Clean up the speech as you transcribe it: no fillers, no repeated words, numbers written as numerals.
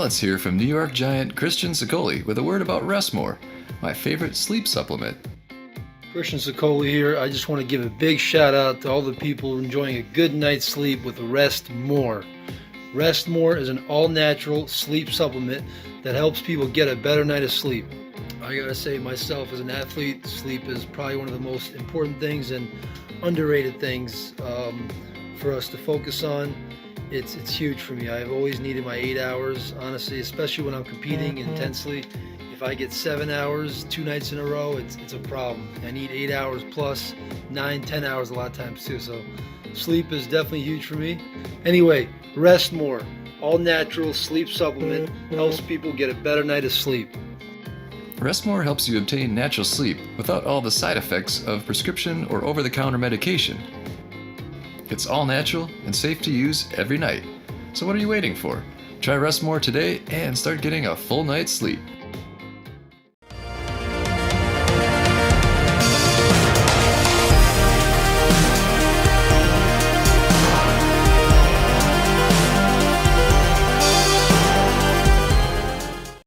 Alex here from New York giant Christian Sicoli with a word about Rest More, my favorite sleep supplement. Christian Sicoli here. I just want to give a big shout out to all the people enjoying a good night's sleep with Rest More. Rest More is an all-natural sleep supplement that helps people get a better night of sleep. I gotta say, myself as an athlete, sleep is probably one of the most important things and underrated things for us to focus on. It's huge for me. I've always needed my 8 hours, honestly, especially when I'm competing intensely. If I get 7 hours 2 nights in a row, it's a problem. I need 8 hours plus 9, 10 hours a lot of times too. So sleep is definitely huge for me. Anyway, Rest More, all natural sleep supplement, helps people get a better night of sleep. Rest More helps you obtain natural sleep without all the side effects of prescription or over-the-counter medication. It's all natural and safe to use every night. So what are you waiting for? Try Rest More today and start getting a full night's sleep.